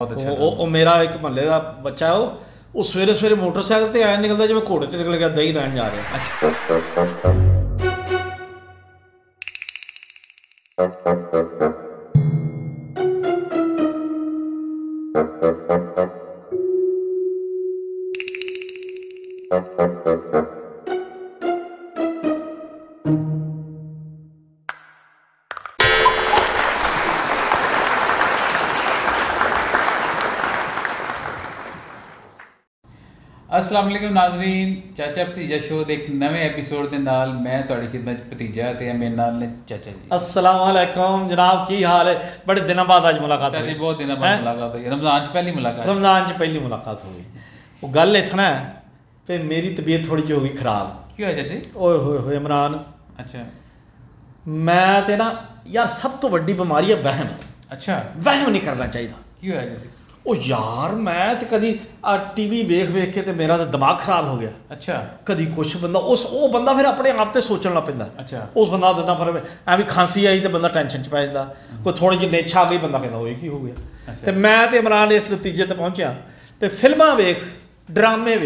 बहुत अच्छा ਉਹ ਮੇਰਾ ਇੱਕ ਮਹੱਲੇ ਦਾ ਬੱਚਾ ਉਹ ਸਵੇਰੇ ਸਵੇਰੇ ਮੋਟਰਸਾਈਕਲ ਤੇ ਆਇਆ ਨਿਕਲਦਾ ਜਿਵੇਂ ਘੋੜੇ ਤੇ ਨਿਕਲ ਗਿਆ ਦਹੀਂ ਲੈਣ ਜਾ ਰਿਹਾ। अच्छा अस्सलाम वालेकुम नाज़रीन, चाचा भतीजा शो ਦੇ ਇੱਕ ਨਵੇਂ ਐਪੀਸੋਡ ਦੇ ਨਾਲ ਮੈਂ ਤੁਹਾਡੀ ਖਿਦਮਤ 'ਚ ਭਤੀਜਾ ਤੇ ਮੇਰੇ ਨਾਲ ਨੇ ਚਾਚਾ ਜੀ। अस्सलाम वालेकुम जनाब, की हाल है? बड़े दिनों बाद आज मुलाकात ਚਾਚਾ ਜੀ हुई। ਬਹੁਤ ਦਿਨਾਂ ਬਾਅਦ ਮੁਲਾਕਾਤ ਹੋਈ, ਰਮਜ਼ਾਨ 'ਚ ਪਹਿਲੀ ਮੁਲਾਕਾਤ। रमज़ान च पहली मुलाकात हुई। वो गल इस ना फिर मेरी तबीयत थोड़ी जी हो गई खराब। ਕੀ ਹੋਇਆ ਚਾਚਾ ਜੀ? ओए होए होए इमरान, ਅੱਛਾ मैं ते ना यार सब तो वड्डी बीमारी है वहम। ਅੱਛਾ वहम नहीं करना चाहिए। ਕੀ ਹੋਇਆ ਚਾਚਾ? ਉਹ ਯਾਰ ਮੈਂ ਤੇ ਕਦੀ ਆ ਟੀਵੀ ਵੇਖ ਵੇਖ ਕੇ ਤੇ ਮੇਰਾ ਤਾਂ ਦਿਮਾਗ ਖਰਾਬ ਹੋ ਗਿਆ। ਅੱਛਾ ਕਦੀ ਕੁਛ ਬੰਦਾ ਉਹ ਬੰਦਾ ਫਿਰ ਆਪਣੇ ਆਪ ਤੇ ਸੋਚਣ ਲੱਗ ਪੈਂਦਾ। ਅੱਛਾ ਉਸ ਬੰਦਾ ਫਿਰ ਐਵੇਂ ਖਾਂਸੀ ਆਈ ਤੇ ਬੰਦਾ ਟੈਨਸ਼ਨ ਚ ਪੈ ਜਾਂਦਾ। ਕੋਈ ਥੋੜੀ ਜਿਹੀ ਨਿੱਛ ਆ ਗਈ ਬੰਦਾ ਕਹਿੰਦਾ ਹੋਏ ਕੀ ਹੋ ਗਿਆ। ਤੇ ਮੈਂ ਤੇ ਇਮਰਾਨ ਇਸ ਨਤੀਜੇ ਤੇ ਪਹੁੰਚਿਆ ਤੇ ਫਿਲਮਾਂ ਵੇਖ, ਡਰਾਮੇ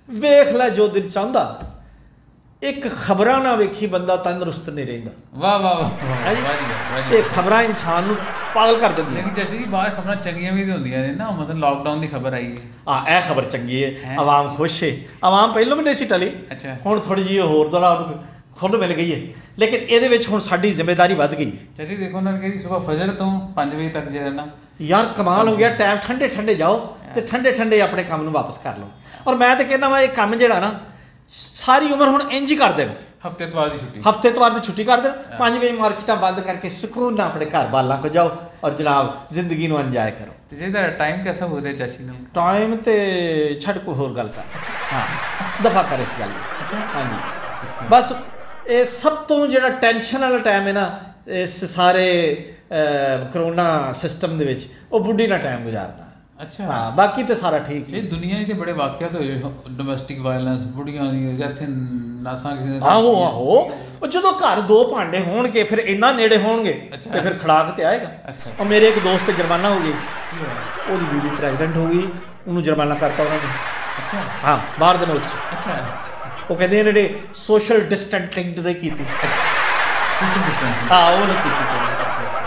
ਵੇਖ ਲੈ ਜੋ ਦਿਲ ਚਾਹੁੰਦਾ, ਇੱਕ ਖਬਰਾਂ ਨਾ ਵੇਖੀ ਬੰਦਾ ਤੰਦਰੁਸਤ ਨਹੀਂ ਰਹਿੰਦਾ। ਵਾਹ ਵਾਹ ਵਾਹ ਵਾਹ ਜੀ। ਇਹ ਖਬਰਾਂ ਇਨਸਾਨ ਨੂੰ ਪਾਗਲ ਕਰ ਦਿੰਦੀਆਂ। ਲੇਕਿਨ ਚਾਚਾ ਜੀ ਬਾਹਰ ਖਬਰਾਂ ਚੰਗੀਆਂ ਵੀ ਹੁੰਦੀਆਂ ਨੇ ਨਾ, ਮਸਲ ਲਾਕਡਾਊਨ ਦੀ ਖਬਰ ਆਈ ਹੈ। ਇਹ ਖਬਰ ਚੰਗੀ ਹੈ, ਆਵਾਮ ਖੁਸ਼ ਹੈ। ਆਵਾਮ ਪਹਿਲਾਂ ਵੀ ਨਹੀਂ ਸੀ ਟਲੀ, ਅੱਛਾ ਹੁਣ ਥੋੜੀ ਜਿਹੀ ਹੋਰ ਥੋੜਾ ਖੁੱਲ੍ਹ ਮਿਲ ਗਈ ਹੈ। ਲੇਕਿਨ ਇਹਦੇ ਵਿੱਚ ਹੁਣ ਸਾਡੀ ਜ਼ਿੰਮੇਵਾਰੀ ਵੱਧ ਗਈ। ਚਾਚਾ ਜੀ ਦੇਖੋ ਨਾ ਕਿ ਸਵੇਰ ਫਜਰ ਤੋਂ 5 ਵਜੇ ਤੱਕ ਜਿਹੜਾ ਨਾ ਯਾਰ ਕਮਾਲ ਹੋ ਗਿਆ। ਟਾਈਮ ਠੰਡੇ ਜਾਓ ਤੇ ਠੰਡੇ ਆਪਣੇ ਕੰਮ ਨੂੰ ਵਾਪਸ ਕਰ ਲਓ। ਔਰ ਮੈਂ ਤੇ ਕਹਿੰਦਾ ਵਾ ਇਹ ਕੰਮ ਜਿਹੜਾ ਨਾ ਸਾਰੀ ਉਮਰ ਹੁਣ ਇੰਜ ਹੀ ਕਰ ਦੇਣ। ਹਫਤੇ ਇਤਵਾਰ ਦੀ ਛੁੱਟੀ, ਹਫਤੇ ਇਤਵਾਰ ਦੀ ਛੁੱਟੀ ਕਰ ਦੇਣ। 5 ਵਜੇ ਮਾਰਕੀਟਾਂ ਬੰਦ ਕਰਕੇ ਸਕੂਨ ਨਾਲ ਆਪਣੇ ਘਰ ਬਾਲਾਂ ਕੋ ਜਾਓ ਔਰ ਜਨਾਬ ਜ਼ਿੰਦਗੀ ਨੂੰ ਇੰਜੋਏ ਕਰੋ। ਤੇ ਜਿਹਦਾ ਟਾਈਮ ਕਿਹਦਾ ਹੋ ਰਿਹਾ ਚਾਚੀ ਨੂੰ? ਟਾਈਮ ਤੇ ਛੱਡ ਕੋ ਹੋਰ ਗੱਲ ਕਰ। ਹਾਂ ਦਫਾ ਕਰ ਇਸ ਗੱਲ ਨੂੰ। ਅੱਛਾ ਹਾਂਜੀ ਬਸ ਇਹ ਸਭ ਤੋਂ ਜਿਹੜਾ ਟੈਨਸ਼ਨ ਵਾਲਾ ਟਾਈਮ ਹੈ ਨਾ ਇਸ ਸਾਰੇ ਕਰੋਨਾ ਸਿਸਟਮ ਦੇ ਵਿੱਚ, ਉਹ ਬੁੱਢੀ ਨਾਲ ਟਾਈਮ ਗੁਜ਼ਾਰਨਾ। ਅੱਛਾ ਹਾਂ ਬਾਕੀ ਤੇ ਸਾਰਾ ਠੀਕ ਹੈ। ਇਹ ਦੁਨੀਆ 'ਚ ਤੇ ਬੜੇ ਵਾਕਿਆਤ ਹੋਏ, ਡੋਮੈਸਟਿਕ ਵਾਇਲੈਂਸ, ਬੁੱਢੀਆਂ ਦੀ ਜਿੱਥੇ ਨਾਸਾਂ ਕਿਸੇ ਦੇ ਆਹੋ ਉਹ ਜਦੋਂ ਘਰ ਦੋ ਭਾਂਡੇ ਹੋਣਗੇ ਫਿਰ ਇੰਨਾ ਨੇੜੇ ਹੋਣਗੇ ਤੇ ਫਿਰ ਖੜਾਕ ਤੇ ਆਏਗਾ। ਉਹ ਮੇਰੇ ਇੱਕ ਦੋਸਤ ਤੇ ਜੁਰਮਾਨਾ ਹੋ ਗਈ। ਕੀ ਹੋਇਆ? ਉਹਦੀ ਬੀਵੀ ਪ੍ਰੈਗਨੈਂਟ ਹੋ ਗਈ, ਉਹਨੂੰ ਜੁਰਮਾਨਾ ਕਰਤਾ ਉਹਨਾਂ ਨੇ। ਅੱਛਾ ਹਾਂ ਬਾਹਰ ਦੇ ਮੁਲਕ 'ਚ। ਅੱਛਾ ਉਹ ਕਹਿੰਦੇ ਨੇ ਜਿਹੜੇ ਸੋਸ਼ਲ ਡਿਸਟੈਂਸਿੰਗ ਨਹੀਂ ਕੀਤੀ। ਸੋਸ਼ਲ ਡਿਸਟੈਂਸਿੰਗ ਹਾਂ ਉਹ ਨਹੀਂ ਕੀਤੀ ਕਹਿੰਦੇ।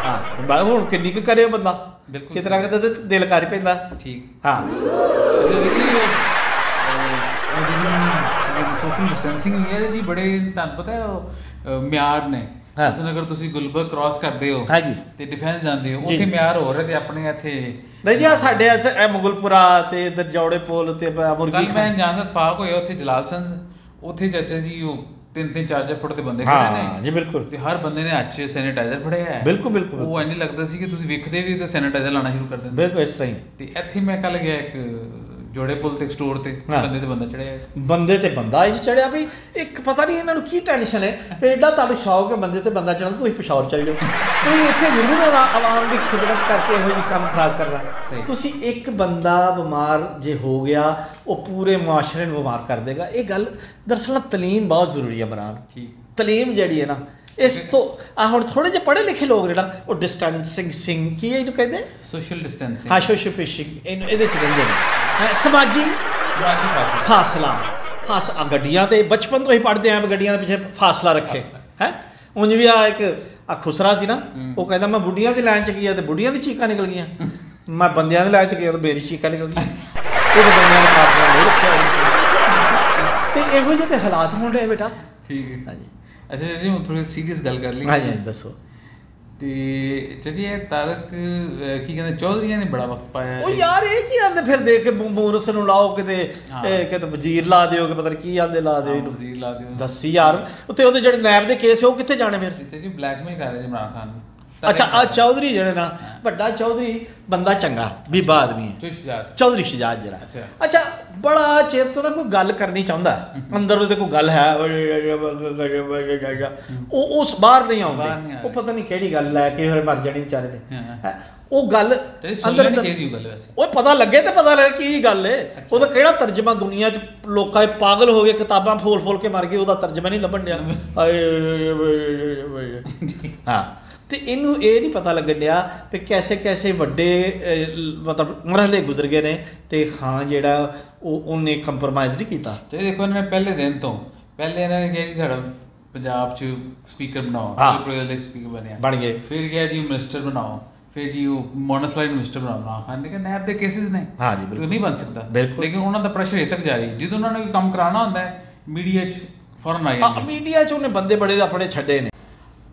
ਹਾਂ ਤੇ ਬਾਈ ਹੁਣ ਕਿੰਨੀ ਕੁ ਕਰੇ ਬੰਦਾ, ਬਿਲਕੁਲ ਕਿਸ ਤਰ੍ਹਾਂ ਕਹਿੰਦੇ ਤੇ ਦਿਲ ਕਰ ਪੈਂਦਾ। ਠੀਕ ਹਾਂ ਸੋਸ਼ਲ ਡਿਸਟੈਂਸਿੰਗ ਨਹੀਂ ਹੈ ਜੀ, ਬੜੇ ਤੁਹਾਨੂੰ ਪਤਾ ਮਿਆਰ ਨੇ। ਅਸਲ ਅਗਰ ਤੁਸੀਂ ਗੁਲਬਰਗ ਕ੍ਰਾਸ ਕਰਦੇ ਹੋ ਹਾਂਜੀ ਤੇ ਡਿਫੈਂਸ ਜਾਂਦੇ ਹੋ, ਉੱਥੇ ਮਿਆਰ ਹੋ ਰਿਹਾ ਤੇ ਆਪਣੇ ਇੱਥੇ ਨਹੀਂ ਜੀ। ਆ ਸਾਡੇ ਇੱਥੇ ਇਹ ਮੁਗਲਪੁਰਾ ਤੇ ਇਧਰ ਜੌੜੇ ਪੋਲ ਤੇ ਮੁਰਗੀ ਕੱਲ ਮੈਂ ਜਾਣ ਦਾ ਇਤਫਾਕ ਹੋਇਆ ਉੱਥੇ ਜਲਾਲਸੰਸ, ਉੱਥੇ ਚਾਚਾ ਜੀ ਉਹ 3-4 ਫੁੱਟ ਦੇ ਬੰਦੇ ਖੜੇ ਨੇ। ਹਾਂ ਜੀ ਬਿਲਕੁਲ। ਤੇ ਹਰ ਬੰਦੇ ਨੇ ਹੱਥ 'ਚ ਸੈਨੀਟਾਈਜ਼ਰ ਫੜਿਆ ਹੈ। ਬਿਲਕੁਲ ਉਹ ਇੰਝ ਲੱਗਦਾ ਸੀ ਕਿ ਤੁਸੀਂ ਵੇਖਦੇ ਵੀ ਤੇ ਸੈਨੀਟਾਈਜ਼ਰ ਲਾਣਾ ਸ਼ੁਰੂ ਕਰ ਦਿੰਦੇ। ਬਿਲਕੁਲ ਇਸ ਤਰ੍ਹਾਂ ਹੀ। ਤੇ ਇੱਥੇ ਮੈਂ ਕੱਲ ਗਿਆ ਇੱਕ ਜੋੜੇ ਪੁੱਲ ਤੇ ਸਟੋਰ ਤੇ, ਬੰਦੇ ਤੇ ਬੰਦਾ ਚੜਿਆ ਸੀ। ਬੰਦੇ ਤੇ ਬੰਦਾ ਇੰਝ ਚੜਿਆ ਵੀ ਇੱਕ ਪਤਾ ਨਹੀਂ ਇਹਨਾਂ ਨੂੰ ਕੀ ਟੈਨਸ਼ਨ ਹੈ। ਐਡਾ ਤੁਹਾਨੂੰ ਸ਼ੌਕ ਹੈ ਬੰਦੇ ਤੇ ਬੰਦਾ ਚੜ੍ਹਨ, ਤੁਸੀਂ ਪਿਸ਼ਾਵਰ ਚੱਲ ਜਾਓ। ਤੁਸੀਂ ਇੱਥੇ ਜ਼ਰੂਰ ਆਵਾਮ ਦੀ ਖਿਦਮਤ ਕਰਕੇ ਇਹੋ ਜਿਹੀ ਕੰਮ ਖਰਾਬ ਕਰਨਾ। ਤੁਸੀਂ ਇੱਕ ਬੰਦਾ ਬਿਮਾਰ ਜੇ ਹੋ ਗਿਆ ਉਹ ਪੂਰੇ ਮੁਆਸ਼ਰੇ ਨੂੰ ਬਿਮਾਰ ਕਰ ਦੇਗਾ। ਇਹ ਗੱਲ ਦਰਅਸਲ ਤਲੀਮ ਬਹੁਤ ਜ਼ਰੂਰੀ ਹੈ ਇਮਰਾਨ। ਤਲੀਮ ਜਿਹੜੀ ਹੈ ਨਾ ਇਸ ਤੋਂ ਹੁਣ ਥੋੜੇ ਜਿਹੇ ਪੜ੍ਹੇ ਲਿਖੇ ਲੋਕ ਜਿਹੜਾ ਉਹ ਡਿਸਟੈਂਸਿੰਗ ਕੀ ਹੈ ਇਹਨੂੰ ਕਹਿੰਦੇ, ਸੋਸ਼ਲ ਡਿਸਟੈਂਸਿੰਗ। ਹਾਂ ਸੋਸ਼ਲ ਡਿਸਟੈਂਸਿੰਗ ਇਹਦੇ 'ਚ ਰਹਿੰਦੇ ਨੇ। ਸਮਾਜੀ ਫਾਸਲਾ ਗੱਡੀਆਂ ਤੇ ਬਚਪਨ ਤੋਂ ਹੀ ਪੜ੍ਹਦੇ ਆਂ ਗੱਡੀਆਂ ਦੇ ਪਿੱਛੇ ਫਾਸਲਾ ਰੱਖੇ ਹੈ। ਉਂਝ ਵੀ ਆ ਇੱਕ ਖੁਸਰਾ ਸੀ ਨਾ, ਉਹ ਕਹਿੰਦਾ ਮੈਂ ਬੁੱਢੀਆਂ ਦੀ ਲਾਈਨ 'ਚ ਗਿਆ ਤੇ ਬੁੱਢੀਆਂ ਦੀ ਚੀਕਾਂ ਨਿਕਲ ਗਈਆਂ, ਮੈਂ ਬੰਦਿਆਂ ਦੀ ਲਾਈਨ 'ਚ ਗਿਆ ਤੇ ਮੇਰੀ ਚੀਕਾਂ ਨਿਕਲ ਗਈਆਂ। ਇਹਦੇ ਬੰਦਿਆਂ ਨੇ ਫਾਸਲਾ ਨਹੀਂ ਰੱਖਿਆ। ਤੇ ਇਹੋ ਜਿਹੇ ਤੇ ਹਾਲਾਤ ਹੋਣ ਰਹੇ ਬੇਟਾ। ਠੀਕ ਹੈ ਹਾਂਜੀ ਅੱਛਾ ਜੀ ਹੁਣ ਥੋੜੀ ਸੀਰੀਅਸ ਗੱਲ ਕਰ ਲਈ। ਹਾਂਜੀ ਦੱਸੋ। ਤੇ ਚਲਿਏ ਤਾਰਕ ਕੀ ਕਹਿੰਦੇ ਚੌਧਰੀਆਂ ਨੇ ਬੜਾ ਵਕਤ ਪਾਇਆ। ਉਹ ਯਾਰ ਇਹ ਕੀ ਆਂਦੇ ਫਿਰ ਦੇਖ ਕੇ ਮੂਰਸ ਨੂੰ ਲਾਓ ਕਿਤੇ ਵਜ਼ੀਰ ਲਾ ਦਿਓ ਕਿ ਪਤਾ ਨਹੀਂ ਕੀ ਆਂਦੇ ਲਾ ਦਿਓ ਇਹਨੂੰ ਵਜ਼ੀਰ ਲਾ ਦਿਓ। ਦੱਸੀ ਯਾਰ ਉੱਥੇ ਉਹਦੇ ਜਿਹੜੇ ਨੈਬ ਦੇ ਕੇਸ ਉਹ ਕਿੱਥੇ ਜਾਣੇ ਫਿਰ? ਚਾਚਾ ਜੀ ਬਲੈਕਮੇਲ ਕਰ ਰਹੇ ਜੀ ਇਮਰਾਨ ਖਾਨ ਨੂੰ। ਅੱਛਾ ਆ ਚੌਧਰੀ ਜਿਹੜੇ ਨਾ ਵੱਡਾ ਚੌਧਰੀ ਬੰਦਾ ਚੰਗਾ ਬੀਬਾ ਆਦਮੀ ਹੈ। ਚੌਧਰੀ ਸ਼ੁਜਾਤ ਜਿਹੜਾ ਅੱਛਾ ਬੜਾ ਚਿਰ ਤੋਂ ਨਾ ਕੋਈ ਗੱਲ ਕਰਨੀ ਚਾਹੁੰਦਾ, ਅੰਦਰ ਉਹਦੇ ਕੋਈ ਗੱਲ ਹੈ ਉਹ ਉਸ ਬਾਹਰ ਨਹੀਂ ਆਉਂਦੇ। ਉਹ ਪਤਾ ਨਹੀਂ ਕਿਹੜੀ ਗੱਲ ਲੈ ਕੇ ਫਿਰ ਮਰ ਜਾਣੀ ਵਿਚਾਰੇ ਨੇ। ਉਹ ਗੱਲ ਤੇਰੀ ਸੁਣ ਲੈਣੀ ਚਾਹੀਦੀ ਉਹ ਗੱਲ ਵੈਸੇ ਉਹ ਪਤਾ ਲੱਗੇ ਤੇ ਪਤਾ ਲੱਗੇ ਕੀ ਗੱਲ ਹੈ ਉਹਦਾ ਕਿਹੜਾ ਤਰਜਮਾ ਦੁਨੀਆ 'ਚ ਲੋਕਾਂ ਦੇ ਪਾਗਲ ਹੋ ਗਏ ਕਿਤਾਬਾਂ ਫੋਲ ਕੇ ਮਰ ਗਏ ਉਹਦਾ ਤਰਜਮਾ ਨਹੀਂ ਲੱਭਣ ਡਿਆ ਹਾਂ ਤੇ ਇਹਨੂੰ ਇਹ ਨਹੀਂ ਪਤਾ ਲੱਗਣ ਡਿਆ ਵੀ ਕੈਸੇ ਵੱਡੇ ਮਤਲਬ ਮਰਹਲੇ ਗੁਜ਼ਰ ਗਏ ਨੇ ਤੇ ਹਾਂ ਜਿਹੜਾ ਉਹਨੇ ਕੰਪਰੋਮਾਈਜ਼ ਨਹੀਂ ਕੀਤਾ ਤੇ ਦੇਖੋ ਇਹਨਾਂ ਨੇ ਪਹਿਲੇ ਦਿਨ ਤੋਂ ਪਹਿਲੇ ਇਹਨਾਂ ਨੇ ਕਿਹਾ ਜੀ ਸਾਡਾ ਪੰਜਾਬ 'ਚ ਸਪੀਕਰ ਬਣਾਓ ਪ੍ਰੋਜੈਕਟ ਸਪੀਕਰ ਬਣ ਗਏ ਫਿਰ ਕਿਹਾ ਜੀ ਮਿਨਿਸਟਰ ਬਣਾਓ ਫਿਰ ਜੀ ਉਹ ਮੋਨਸਲਾਈਨ ਮਿਨਿਸਟਰ ਬਣਾਉਣਾ ਖਾਨ ਨੇ ਕਿ ਨੈਬ ਦੇ ਕੇਸਿਸ ਨੇ ਹਾਂ ਜੀ ਬਿਲਕੁਲ ਨਹੀਂ ਬਣ ਸਕਦਾ ਲੇਕਿਨ ਉਹਨਾਂ ਦਾ ਪ੍ਰੈਸ਼ਰ ਇਹ ਤੱਕ ਜਾਰੀ ਜਦੋਂ ਉਹਨਾਂ ਨੇ ਕੋਈ ਕੰਮ ਕਰਾਉਣਾ ਹੁੰਦਾ ਹੈ ਮੀਡੀਆ 'ਚ ਫੌਰਨ ਆ ਜਾਂਦੇ ਮੀਡੀਆ 'ਚ ਉਹਨੇ ਬੰਦੇ ਬੜੇ ਆਪਣੇ ਛੱਡੇ ਨੇ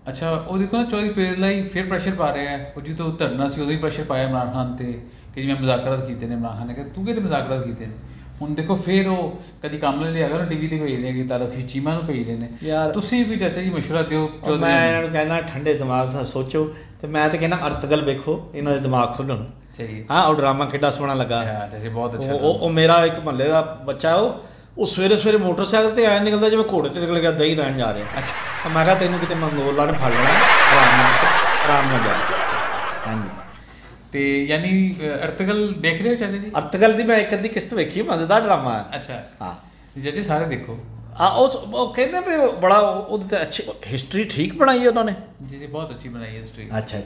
ਅੱਛਾ ਉਹ ਦੇਖੋ ਨਾ 24 ਪੇਜ ਲਈ ਫਿਰ ਪ੍ਰੈਸ਼ਰ ਪਾ ਰਿਹਾ ਹੈ ਉਹ ਜਦੋਂ ਧਰਨਾ ਸੀ ਉਦੋਂ ਹੀ ਪ੍ਰੈਸ਼ਰ ਪਾਇਆ ਇਮਰਾਨ ਖਾਨ ਤੇ ਕਿ ਜਿਵੇਂ ਮੁਜ਼ਾਕਰਾਤ ਕੀਤੇ ਨੇ ਇਮਰਾਨ ਖਾਨ ਨੇ ਕਿਹਾ ਤੂੰ ਕਿਤੇ ਮੁਜ਼ਾਕਰਾਤ ਕੀਤੇ ਨੇ ਹੁਣ ਦੇਖੋ ਫਿਰ ਉਹ ਕਦੀ ਕੰਮ ਲੈ ਲਿਆ ਅਗਰ ਟੀਵੀ ਤੇ ਭੇਜ ਰਹੇ ਕਿ ਤਾਰਾ ਤੁਸੀਂ ਚੀਮਾ ਨੂੰ ਭੇਜ ਰਹੇ ਨੇ ਤੁਸੀਂ ਵੀ ਚਾਚਾ ਜੀ ਮਸ਼ਵਰਾ ਦਿਓ ਮੈਂ ਇਹਨਾਂ ਨੂੰ ਕਹਿੰਦਾ ਠੰਡੇ ਦਿਮਾਗ ਨਾਲ ਸੋਚੋ ਤੇ ਮੈਂ ਤਾਂ ਕਹਿੰਦਾ ਅਰਤਗਲ ਵੇਖੋ ਇਹਨਾਂ ਦੇ ਦਿਮਾਗ ਖੁੱਲਣ ਹਾਂ ਉਹ ਡਰਾਮਾ ਕਿੱਡਾ ਸੋਹਣਾ ਲੱਗਾ ਬਹੁਤ ਅੱਛਾ ਉਹ ਮੇਰਾ ਇੱਕ ਮਹੱਲੇ ਦਾ ਬੱਚਾ ਉਹ ਸਵੇਰੇ ਮੋਟਰਸਾਈਕਲ ਤੇ ਆਇਆ ਨਿਕਲਦਾ ਜਿਵੇਂ ਘੋੜੇ ਤੇ ਨਿਕਲ ਗਿਆ ਦਹੀਂ ਲੈਣ ਜਾ ਰਿਹਾ ਅੱਛਾ ਮੈਂ ਕਿਹਾ ਤੈਨੂੰ ਕਿਤੇ ਮੰਗੋਲਾਂ ਨੇ ਫੜ ਲੈਣਾ ਆਰਾਮ ਨਾਲ ਜਾ ਹਾਂਜੀ ਤੇ ਯਾਨੀ ਅਰਤਗਲ ਦੇਖ ਰਹੇ ਹੋ ਚਾਚਾ ਜੀ ਅਰਤਗਲ ਦੀ ਮੈਂ ਇੱਕ ਅੱਧੀ ਕਿਸ਼ਤ ਵੇਖੀ ਮਜ਼ੇਦਾਰ ਡਰਾਮਾ ਹੈ ਅੱਛਾ ਹਾਂ ਜੀ ਸਾਰੇ ਦੇਖੋ ਉਹ ਕਹਿੰਦੇ ਵੀ ਬੜਾ ਉਹਦੇ ਤੇ ਅੱਛੀ ਹਿਸਟਰੀ ਠੀਕ ਬਣਾਈ ਉਹਨਾਂ ਨੇ ਜੀ ਬਹੁਤ ਅੱਛੀ ਬਣਾਈ ਹਿਸਟਰੀ ਅੱਛਾ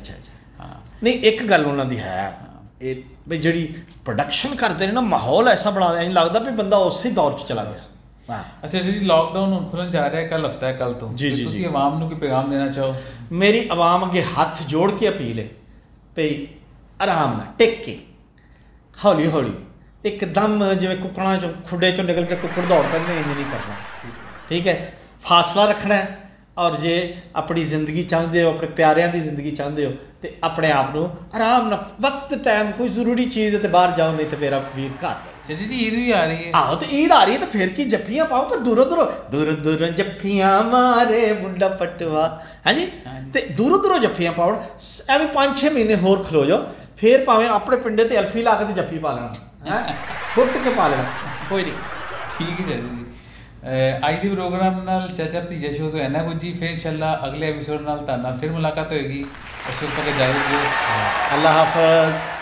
ਹਾਂ ਨਹੀਂ ਇੱਕ ਗੱਲ ਉਹਨਾਂ ਦੀ ਹੈ ਇਹ ਵੀ ਜਿਹੜੀ ਪ੍ਰੋਡਕਸ਼ਨ ਕਰਦੇ ਨੇ ਨਾ ਮਾਹੌਲ ਐਸਾ ਬਣਾ ਦਿਆ ਨਹੀਂ ਲੱਗਦਾ ਵੀ ਬੰਦਾ ਉਸੇ ਦੌਰ 'ਚ ਚਲਾ ਗਿਆ ਅੱਛਾ ਜੀ ਲਾਕਡਾਊਨ ਹੁਣ ਖੁੱਲ੍ਹਣ ਜਾ ਰਿਹਾ ਕੱਲ ਹਫਤਾ ਹੈ ਕੱਲ ਤੋਂ ਤੁਸੀਂ ਆਵਾਮ ਨੂੰ ਕੋਈ ਪੈਗਾਮ ਦੇਣਾ ਚਾਹੋ ਮੇਰੀ ਆਵਾਮ ਅੱਗੇ ਹੱਥ ਜੋੜ ਕੇ ਅਪੀਲ ਹੈ ਵੀ ਆਰਾਮ ਨਾਲ ਟਿਕ ਕੇ ਹੌਲੀ ਇੱਕਦਮ ਜਿਵੇਂ ਕੁੱਕੜਾਂ 'ਚੋਂ ਖੁੱਡੇ 'ਚੋਂ ਨਿਕਲ ਕੇ ਕੁੱਕੜ ਦੌੜ ਪੈਂਦੇ ਨੇ ਇੰਜ ਨਹੀਂ ਕਰਨਾ ਠੀਕ ਹੈ ਫਾਸਲਾ ਰੱਖਣਾ ਔਰ ਜੇ ਆਪਣੀ ਜ਼ਿੰਦਗੀ ਚਾਹੁੰਦੇ ਹੋ ਆਪਣੇ ਪਿਆਰਿਆਂ ਦੀ ਜ਼ਿੰਦਗੀ ਚਾਹੁੰਦੇ ਹੋ ਤੇ ਆਪਣੇ ਆਪ ਨੂੰ ਆਰਾਮ ਨਾਲ ਵਕਤ ਟਾਈਮ ਕੋਈ ਜ਼ਰੂਰੀ ਚੀਜ਼ ਹੈ ਤੇ ਬਾਹਰ ਜਾਓ ਨਹੀਂ ਤੇ ਮੇਰਾ ਵੀਰ ਘਰ ਚਾਚੀ ਜੀ ਈਦ ਵੀ ਆ ਰਹੀ ਹੈ ਆਹੋ ਤੇ ਈਦ ਆ ਰਹੀ ਹੈ ਤੇ ਫਿਰ ਕੀ ਜੱਫੀਆਂ ਪਾਓ ਪਰ ਦੂਰੋਂ ਜੱਫੀਆਂ ਮਾਰੇ ਮੁੰਡਾ ਪਟਵਾ ਹਾਂਜੀ ਤੇ ਦੂਰੋਂ ਜੱਫੀਆਂ ਪਾਉਣ ਐਵੇਂ 5-6 ਮਹੀਨੇ ਹੋਰ ਖਲੋ ਜਾਓ ਫਿਰ ਭਾਵੇਂ ਆਪਣੇ ਪਿੰਡੇ ਤੇ ਅਲਫੀ ਲਾ ਕੇ ਤੇ ਜੱਫੀ ਪਾ ਲੈਣਾ ਹੈ ਫੁੱਟ ਕੇ ਪਾ ਲੈਣਾ ਕੋਈ ਨਹੀਂ ਠੀਕ ਹੈ ਚਾਚੀ ਜੀ ਅੱਜ ਦੇ ਪ੍ਰੋਗਰਾਮ ਨਾਲ ਚਾਚਾ ਭਤੀਜਾ ਸ਼ੋਅ ਤੋਂ ਇੰਨਾ ਕੁਝ ਜੀ ਫਿਰ ਇਨਸ਼ਾਅੱਲਾ ਅਗਲੇ ਐਪੀਸੋਡ ਨਾਲ ਤੁਹਾਡੇ ਨਾਲ ਫਿਰ ਮੁਲਾਕਾਤ ਹੋਏਗੀ ਉਸ ਵਕਤ ਤੱਕ ਇਜਾਜ਼ਤ ਦਿਓ ਅੱਲਾ ਹਾਫਿਜ਼